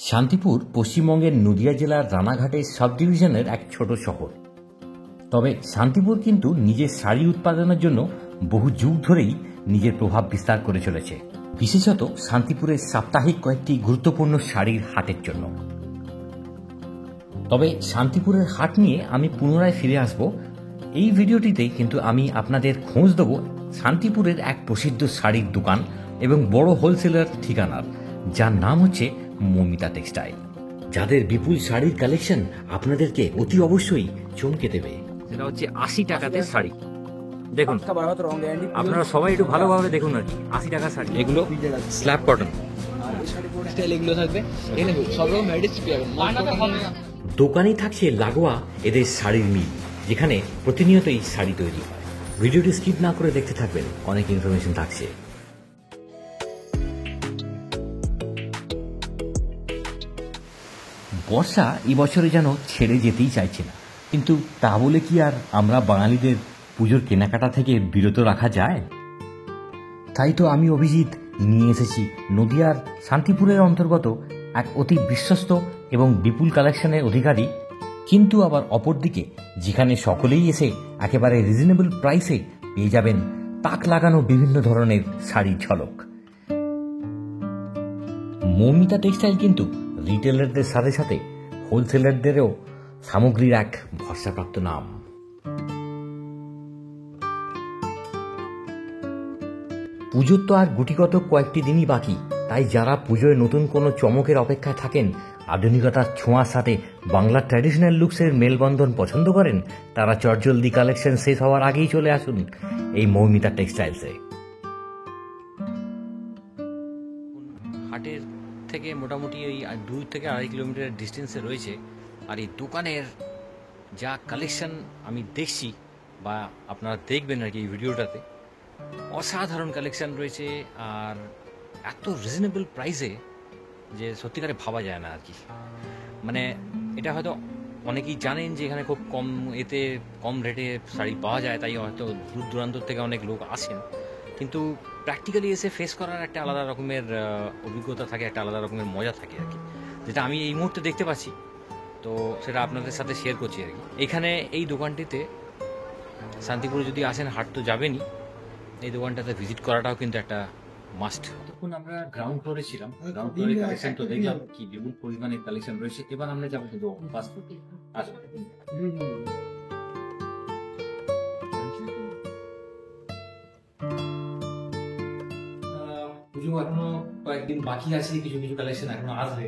শান্তিপুর পশ্চিমবঙ্গের নদিয়া জেলার রানাঘাটের সাব ডিভিশনের এক ছোট শহর। তবে শান্তিপুর কিন্তু নিজের শাড়ি উৎপাদনের জন্য বহু যুগ ধরেই নিজের প্রভাব বিস্তার করে চলেছে, বিশেষত শান্তিপুরের সাপ্তাহিক কয়েকটি গুরুত্বপূর্ণ শাড়ির হাটের জন্য। তবে শান্তিপুরের হাট নিয়ে আমি পুনরায় ফিরে আসব এই ভিডিওটিতে, কিন্তু আমি আপনাদের খোঁজ দেব শান্তিপুরের এক প্রসিদ্ধ শাড়ির দোকান এবং বড় হোলসেলার ঠিকানার, যার নাম হচ্ছে মৌমিতা টেক্সটাইল, যাদের বিপুল শাড়ির কালেকশন আপনাদেরকে অতি অবশ্যই চমকে দেবে। সেটা হচ্ছে 80 টাকাতে শাড়ি। দেখুন, আপনারা সবাই একটু ভালোভাবে দেখুন আর কি। 80 টাকা শাড়ি, এগুলো স্ল্যাব কটন। দোকানেই থাকছে লাগোয়া এদের শাড়ির মিল, যেখানে প্রতিনিয়তই শাড়ি তৈরি হয়। ভিডিওটি স্কিপ না করে দেখতে থাকবেন, অনেক ইনফরমেশন থাকছে। বর্ষা এবছরে যেন ছেড়ে যেতেই চাইছে না, কিন্তু তা বলে কি আর আমরা বাঙালিদের পুজোর কেনাকাটা থেকে বিরত রাখা যায়? তাই তো আমি অভিজিৎ নিয়ে এসেছি নদিয়ার শান্তিপুরের অন্তর্গত এক অতি বিশ্বস্ত এবং বিপুল কালেকশনের অধিকারী, কিন্তু আবার অপরদিকে যেখানে সকলেই এসে একেবারে রিজনেবল প্রাইসে পেয়ে যাবেন তাক লাগানো বিভিন্ন ধরনের শাড়ির ঝলক। মৌমিতা টেক্সটাইল কিন্তু রিটেলারদের সাথে সাথে হোলসেলারদেরও সামগ্রীর এক ভরসাপ্রাপ্ত নাম। পুজোর তো আর গুটিগত কয়েকটি দিনই বাকি, তাই যারা পুজোয় নতুন কোনো চমকের অপেক্ষায় থাকেন, আধুনিকতার ছোঁয়ার সাথে বাংলার ট্র্যাডিশনাল লুকসের মেলবন্ধন পছন্দ করেন, তারা চটজলদি কালেকশন শেষ হওয়ার আগেই চলে আসুন এই মৌমিতা টেক্সটাইলসে। হাটের থেকে মোটামুটি ওই 2 থেকে 2.5 কিলোমিটার ডিস্টেন্সে রয়েছে, আর এই দোকানের যা কালেকশন আমি দেখছি বা আপনারা দেখবেন আর কি এই ভিডিওটাতে, অসাধারণ কালেকশন রয়েছে, আর এত রিজনেবল প্রাইসে যে সত্যিকারে ভাবা যায় না আর কি। মানে এটা হয়তো অনেকেই জানেন যে এখানে খুব কম রেটে শাড়ি পাওয়া যায়, তাই হয়তো দূর দূরান্ত থেকে অনেক লোক আসেন, কিন্তু প্র্যাকটিক্যালি এসে ফেস করার একটা আলাদা রকমের অভিজ্ঞতা থাকে, একটা আলাদা রকমের মজা থাকে আর কি, যেটা আমি এই মুহূর্তে দেখতে পাচ্ছি। তো সেটা আপনাদের সাথে শেয়ার করছি আর কি। এখানে এই দোকানটিতে শান্তিপুরে যদি আসেন, হাট তো যাবেনই, এই দোকানটাতে ভিজিট করাটাও কিন্তু একটা মাস্ট। তখন আমরা গ্রাউন্ড ফ্লোরে ছিলাম, গ্রাউন্ড ফ্লোরে কালেকশন তো দেখলাম কি বিপুল পরিমাণে কালেকশন রয়েছে। এবার আমরা যাবো কিন্তু ফার্স্ট ফ্লোরে। আসো, পুজো এখনো কয়েকদিন বাকি আছে, কিছু কিছু কালেকশন এখনো আসবে।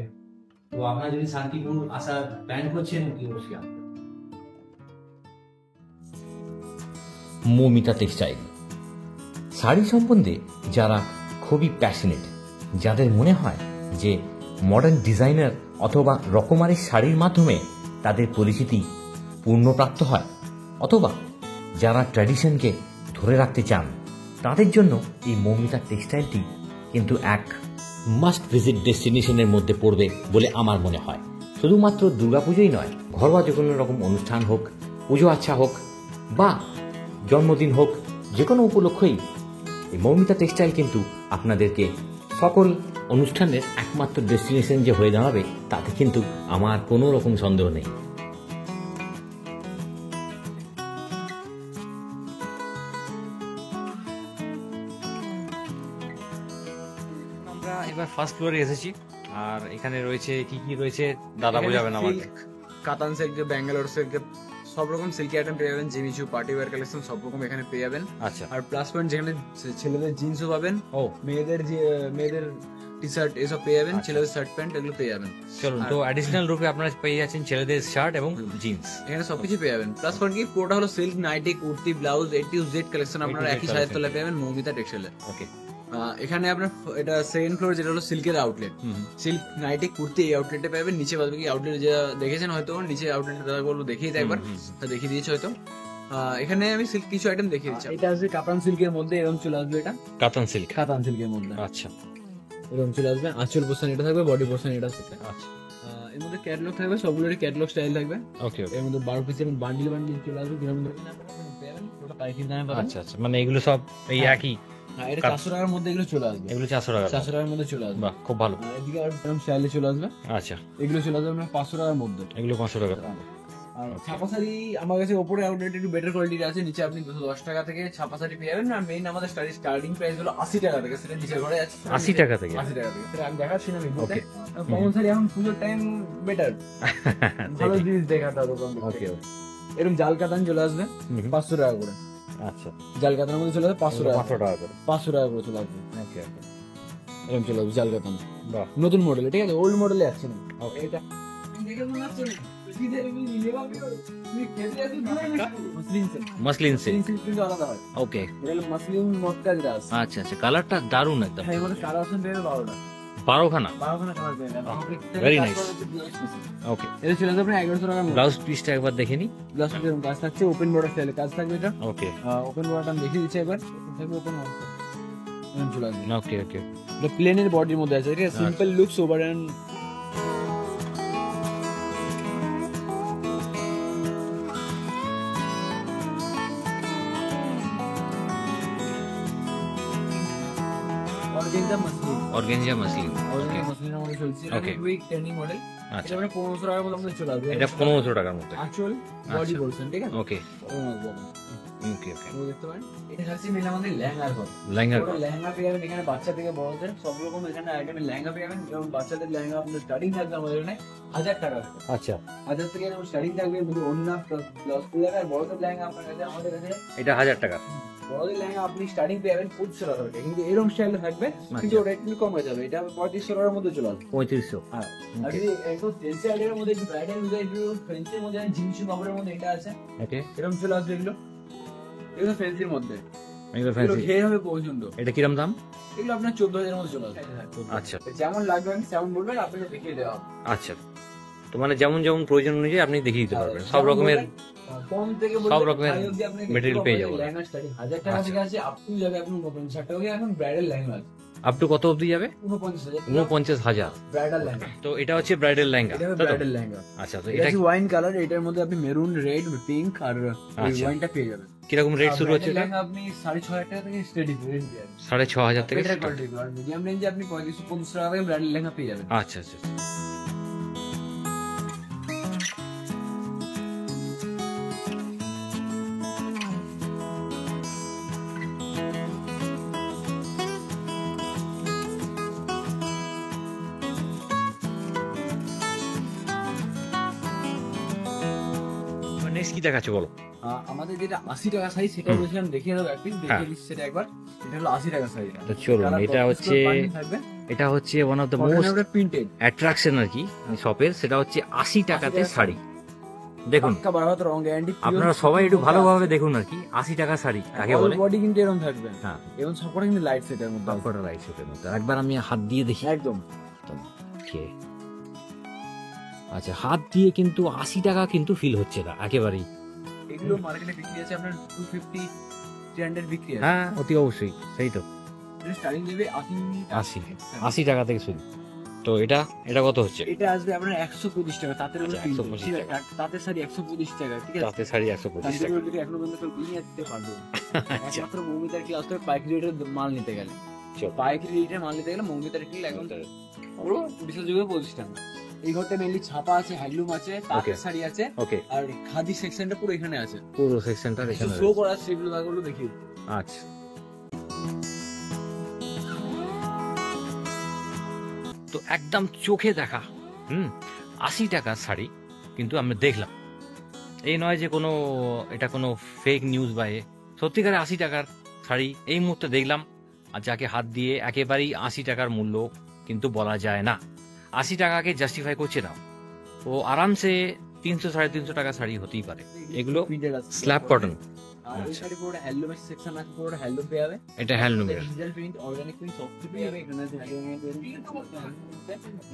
তো আপনারা যদি শান্তিপুর আসার প্ল্যান করছেন, কি অবশ্যই আসবেন। মৌমিতা টেক্সটাইল শাড়ি সম্বন্ধে যারা খুবই প্যাশনেট, যাদের মনে হয় যে মডার্ন ডিজাইনার অথবা রকমারি শাড়ির মাধ্যমে তাদের পরিচিতি পূর্ণপ্রাপ্ত হয়, অথবা যারা ট্র্যাডিশনকে ধরে রাখতে চান, তাদের জন্য এই মৌমিতা টেক্সটাইলটি কিন্তু এক মাস্ট ভিজিট ডেস্টিনেশনের মধ্যে পড়বে বলে আমার মনে হয়। শুধুমাত্র দুর্গাপুজোই নয়, ঘরোয়া যে কোনো রকম অনুষ্ঠান হোক, পুজো আচ্ছা হোক বা জন্মদিন হোক, যে কোনো উপলক্ষেই এই মৌমিতা টেক্সটাইল কিন্তু আপনাদেরকে সকল অনুষ্ঠানের একমাত্র ডেস্টিনেশন যে হয়ে দাঁড়াবে, তাতে কিন্তু আমার কোনো রকম সন্দেহ নেই। আমরা এবার ফার্স্ট ফ্লোরে এসেছি, আর এখানে রয়েছে কি কি রয়েছে দাদা বোঝাবেন আমাকে। কাতান সিল্ক, ব্যাঙ্গালোর সিল্ক, সব রকম সিল্কি আইটেম পেয়ে যাবেন। জিমিচু পার্টি ওয়্যার কালেকশন সব রকম এখানে পেয়ে যাবেন। আচ্ছা, আর প্লাস পয়েন্ট যেখানে ছেলেদের জিন্সও পাবেন, মেয়েদের টি শার্ট এসব পেয়ে যাবেন, ছেলেদের শার্ট প্যান্ট এগুলো পেয়ে যাবেন। চলুন, তো অ্যাডিশনাল রূপে আপনারা পেয়ে যাচ্ছেন ছেলেদের শার্ট এবং জিন্স, এখানে সবকিছু পেয়ে যাবেন। প্লাস পয়েন্ট কি পুরোটা হলো silk, nighty, kurti, blouse, A to Z collection আপনারা একই ছাদের তলায় পেয়ে যাবেন মৌমিতা টেক্সটাইলে। ওকে, এখানে আপনার এটা সেকেন্ড ফ্লোর, যেটা হলো সিল্কের আউটলেট। সিল্ক, নাইটি, কুর্তি এই আউটলেটে পাবেন। নিচে বাদ বাকি আউটলেট যা দেখেছেন হয়তো, নিচে আউটলেট দাদা বলবো দেখিয়ে দেয় একবার, দেখিয়ে দিয়েছে হয়তো। এখানে আমি সিল্ক কিছু আইটেম দেখিয়ে দিচ্ছি। এটা আসবে কাতান সিল্কের মধ্যে, এরকম চলে আসবে। এটা কাতান সিল্কের মধ্যে। আচ্ছা, এরকম চলে আসবে। আঁচল পোর্শন এটা থাকবে, বডি পোর্শন এটা থাকবে। আচ্ছা, এর মধ্যে ক্যাটালগ থাকবে, সবগুলোরই ক্যাটালগ স্টাইল থাকবে। ওকে, এর মধ্যে 12 পিসের বান্ডিল চলে আসবে। আচ্ছা আচ্ছা, মানে এগুলো সব এই একই হ্যাঁ, এটা 400 টাকার মধ্যে এগুলো চলে আসবে। এগুলো 400 টাকা। 400 টাকার মধ্যে চলে আসবে। বাহ, খুব ভালো। আর এদিকে আর এরকম স্টাইলে চলে আসবে। আচ্ছা, এগুলো চলে আসবে আপনার 500 টাকার মধ্যে। এগুলো 500 টাকা। আর ছাপা শাড়ি আমার কাছে ওপরে আউটলেট একটু বেটার কোয়ালিটির আছে, নিচে আপনি 210 টাকা থেকে ছাপা শাড়ি পেয়ে যাবেন। আর মেইন আমাদের স্টার্টিং প্রাইস হলো 80 টাকা থেকে, সেটা নিচের ঘরে আছে 80 টাকা থেকে। 80 টাকা থেকে, সেটা আমি দেখাচ্ছি না ভিডিওতে। ওকে। কমন শাড়ি এখন পুজোর টাইম বেটার, ভালো জিনিস দেখাতে হবে। ওকে। এরকম জাল কাতান চলে আসবে 500 টাকা করে। আচ্ছা, জাল কাতানের মধ্যে চলে আসবে 500 টাকা। 500 টাকা করে। 500 টাকা করে চলে আসবে। ওকে ওকে। এরকম চলে আসবে জাল কাতান, বাহ, নতুন মডেল, ঠিক আছে? ওল্ড মডেলে আছে না। ওকে। এটা দেখে মনে হচ্ছে না মাসলিন সিল্ক। কিন্তু আলাদা হয়। ওকে। এটা হলো মাসলিন মটকা দ্রাস। আচ্ছা আচ্ছা, কালারটা দারুণ একদম। হ্যাঁ, এর মধ্যে কালার অপশন পেয়ে 12টা। 12খানা। 12খানা কালার পেয়ে যাবেন। Very nice. ওকে। এটা চলে যাবে 1100 টাকার মধ্যে। ব্লাউজ পিসটা একবার দেখে নি। ব্লাউজ পিসের কাজ থাকছে, ওপেন বর্ডার স্টাইলে কাজ থাকবে। এটা ওকে ওপেন বর্ডারটা আমি দেখিয়ে দিচ্ছি একবার। থাকবে ওপেন বর্ডার, এরকম চলে আসবে। ওকে ওকে। এটা প্লেনের বডির মধ্যে আছে, ঠিক আছে? Simple look, sober and organza muslin. Organza muslin. Organza মাসলিনের মধ্যে চলছে। এটা Okay. খুবই ট্রেন্ডিং মডেল। আচ্ছা, এটা মানে 1500 টাকার মধ্যে চলে আসবে। এটা 1500 টাকার মধ্যে। অ্যাকচুয়াল বডি বলছেন, ঠিক আছে? ওকে ওকে, ওকে ওকে। দেখতে পারেন এটা হচ্ছে মেন আমাদের লেহেঙ্গার ঘর। লেহেঙ্গা। পুরো লেহেঙ্গা পেয়ে যাবেন এখানে, বাচ্চা থেকে বড়দের সব রকম এখানে আইটেমের লেহেঙ্গা পেয়ে যাবেন। যেমন বাচ্চাদের লেহেঙ্গা আপনার স্টার্টিং থাকবে আমাদের এখানে 1000 টাকা থেকে। আচ্ছা, 1000 থেকে এরকম স্টার্টিং থাকবে, কিন্তু অন্য প্লাস প্লাস আর বড়দের লেহেঙ্গা আপনার কাছে আমাদের কাছে এটা 1000 টাকা। বড়দের লেহেঙ্গা আপনি স্টার্টিং পেয়ে যাবেন 2500 টাকা থেকে, কিন্তু এরকম স্টাইলে থাকবে, কিন্তু ওটা একটু কম হয়ে যাবে। এটা 3500 টাকার মধ্যে চলে আসবে। 3500। হ্যাঁ, আর যদি একটু ফ্যান্সি আইটেমের মধ্যে, একটু ব্রাইডাল ডিজাইন, একটু ফ্যান্সির মধ্যে জিন্স কাপড়ের মধ্যে এটা আছে, ওকে। এরকম চলে আসবে। এগুলো এগুলো ফ্যান্সির মধ্যে, এগুলো এগুলো ফ্যান্সি। ঘের হবে পর্যন্ত। এটা কিরম দাম? এগুলো আপনার 14000 এর মধ্যে চলে আসবে। আচ্ছা যেমন লাগবে আমি তেমন বলবেন, আপনাকে দেখিয়ে দেওয়া হবে। আচ্ছা, তো মানে যেমন যেমন প্রয়োজন অনুযায়ী আপনি দেখিয়ে দিতে পারবেন। সব রকমের কম থেকে সব রকমের material পেয়ে যাবো। লেহেঙ্গা স্টার্টিং 1000 টাকা থেকে আছে, আপ টু যাবে আপনি 49 টাকা। এখন ব্রাইডাল লেহেঙ্গা আছে আপ টু কত অবধি যাবে? 49000 49,000। ব্রাইডাল লেহেঙ্গা। তো এটা হচ্ছে ব্রাইডাল লেহেঙ্গা, এটা তাই তো? ব্রাইডাল লেহেঙ্গা। আচ্ছা, তো এটা এটা হচ্ছে ওয়াইন কালার, এটার মধ্যে আপনি মেরুন, রেড, পিঙ্ক আর আচ্ছা। ওয়াইনটা পেয়ে যাবেন। কিরকম রেট শুরু হচ্ছে? এটা লেহেঙ্গা আপনি 6500 টাকা থেকে স্টার্টিং রেঞ্জ পেয়ে যাবেন। 6500 থেকে বেটার start। কোয়ালিটি, আর মিডিয়াম রেঞ্জে আপনি 3550 টাকা থেকে ব্রাইডাল লেহেঙ্গা পেয়ে যাবেন। আচ্ছা আচ্ছা। নেক্সট কি দেখাচ্ছ বলো? আমাদের যেটা 80 টাকা সাইজ, সেটা বলছিলাম দেখিয়ে দেবো একদিন, দেখিয়ে দিচ্ছি সেটা একবার। এটা হলো 80 টাকা সাইজ। তো চলুন, এটা হচ্ছে one of the most printed attraction আর কি শপের। সেটা হচ্ছে 80 টাকাতে শাড়ি। দেখুন, পাক্কা বারবার রং গ্যারান্টি। আপনারা সবাই একটু ভালোভাবে দেখুন আর কি। 80 টাকা শাড়ি কাকে বলে? বডি কিন্তু এরকম থাকবে। হ্যাঁ, এবং সবকটা কিন্তু লাইট সেটের মধ্যে। সবকটা লাইট সেটের মধ্যে। একবার আমি হাত দিয়ে দেখি। একদম ওকে। আচ্ছা, হাত দিয়ে কিন্তু 80 টাকা কিন্তু ফিল হচ্ছে না একেবারেই। এগুলো মার্কেটে বিক্রি আছে আপনার 250 300 বিক্রি আছে। হ্যাঁ, অতি অবশ্যই, সেই তো। এটা স্টার্টিং দেবে 80 টাকা থেকে শুরু। তো এটা কত হচ্ছে? এটা আসবে আপনার 125 টাকা। তাতে আচ্ছা, 125 টাকা। তাতে শাড়ি 125 টাকা, ঠিক আছে? তাতে শাড়ি 125 টাকা। তাতে এখনো পর্যন্ত কেউ কিনে দিতে পারবে না। আচ্ছা, একমাত্র মৌমিতার ক্লাস থেকে পাইকারি রেটের মাল নিতে গেলে, চল। পাইকারি রেটের মাল নিতে গেলে মৌমিতার কিলো একদম পুরো 20 যুগে 25 টাকা। এই ঘরটা মেনলি ছাপা আছে, হ্যান্ডলুম আছে, তাঁতের শাড়ি আছে, ওকে। আর খাদি সেকশনটা পুরো এখানে আছে। পুরো সেকশনটা এখানে শো করা সেগুলো দাগগুলো দেখি। আচ্ছা, তো একদম চোখে দেখা 80 টাকার শাড়ি কিন্তু আমরা দেখলাম। এই নয় যে এটা কোনো ফেক নিউজ বা সত্যিকারে 80 টাকার শাড়ি এই মুহূর্তে দেখলাম। আর যাকে হাত দিয়ে একেবারেই 80 টাকার মূল্য কিন্তু বলা যায় না। 80 টাকাকে জাস্টিফাই করছে না। ও আরামসে 300-350 টাকা শাড়ি হতেই পারে। এগুলো স্ল্যাব কটন। আর এই শাড়ি পুরো হ্যান্ডলুমের সেকশন আছে, পুরো হ্যান্ডলুম পেয়ে যাবে। এটা হ্যান্ডলুমের। ডিজিটাল প্রিন্ট, অর্গানিক প্রিন্ট সব কিছু পেয়ে যাবে এখানে।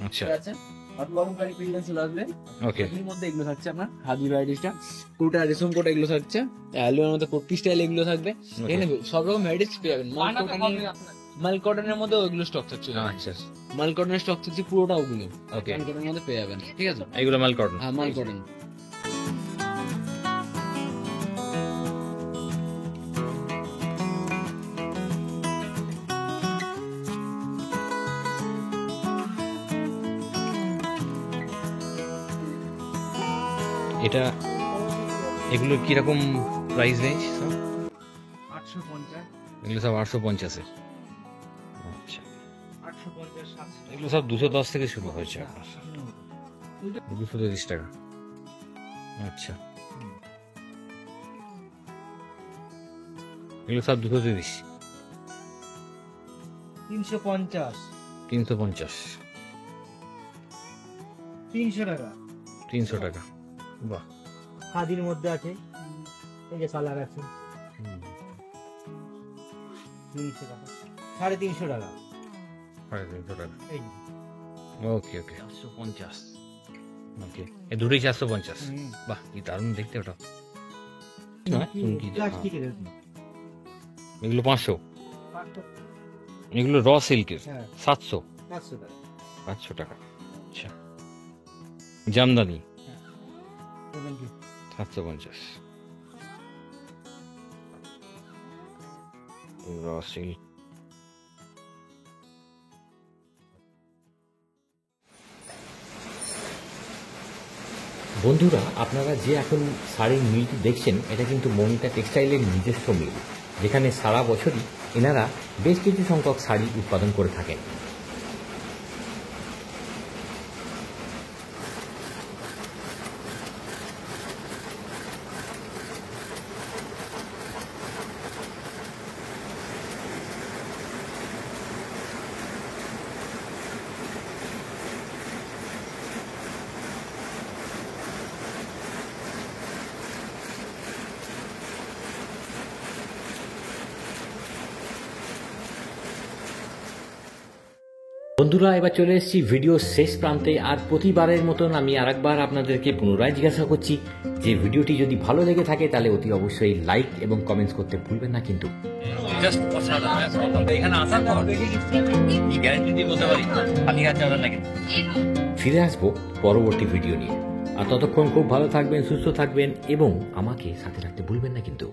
আচ্ছা, আছে আর কলমকারী প্রিন্ট চলে আসবে। ওকে। এর মধ্যে এগুলো থাকছে আপনার খাদি ভ্যারাইটিসটা, কোটা রেশম কোটা এগুলো থাকছে, হ্যান্ডলুমের মধ্যে কোটি স্টাইল এগুলো থাকবে। এখানে সব রকম ভ্যারাইটিস পেয়ে যাবেন। মাল কটনের মধ্যে ওগুলো স্টক থাকছে। আচ্ছা, মাল কটনের স্টক থাকছে পুরোটা ওগুলো। ওকে। মাল কটনের মধ্যে পেয়ে যাবেন, ঠিক আছে? এগুলো মাল কটন। হ্যাঁ, মাল কটন। এটা এগুলো কিরকম প্রাইস রেঞ্জ সব? 850, এগুলো সব 850-এ। আচ্ছা, 850, 700। এগুলো সব 210 থেকে শুরু হয়েছে আপনার, 230 টাকা। আচ্ছা, এগুলো সব 230, 350, 350, 300 টাকা। 300 টাকা। বাহ, খাদির মধ্যে আছে, এই যে কালার আছে, 300 টাকা, 350 টাকা। 350 টাকা। এই যে। ওকে ওকে, 450। ওকে, এই দুটোই 450। বাহ, কি দারুণ দেখতে ওটা। না, চুমকি দেওয়া। প্লাস্টিকের এরকম। এগুলো 500, এগুলো র সিল্কের হ্যাঁ। 700, 500 টাকা। 500 টাকা। আচ্ছা, জামদানি 750, র সিল্ক। বন্ধুরা, আপনারা যে এখন শাড়ির মিলটি দেখছেন, এটা কিন্তু মনিতা টেক্সটাইলের নিজস্ব মিল, যেখানে সারা বছরই এনারা বেশ কিছু সংখ্যক শাড়ি উৎপাদন করে থাকেন। বন্ধুরা, এবার চলে এসেছি ভিডিওর শেষ প্রান্তে। আর প্রতিবারের মতন আমি আরেকবার আপনাদেরকে পুনরায় জিজ্ঞাসা করছি যে ভিডিওটি যদি ভালো লেগে থাকে তাহলে অতি অবশ্যই লাইক এবং কমেন্টস করতে ভুলবেন না কিন্তু। ফিরে আসবো পরবর্তী ভিডিও নিয়ে। আর ততক্ষণ খুব ভালো থাকবেন, সুস্থ থাকবেন এবং আমাকে সাথে রাখতে ভুলবেন না কিন্তু।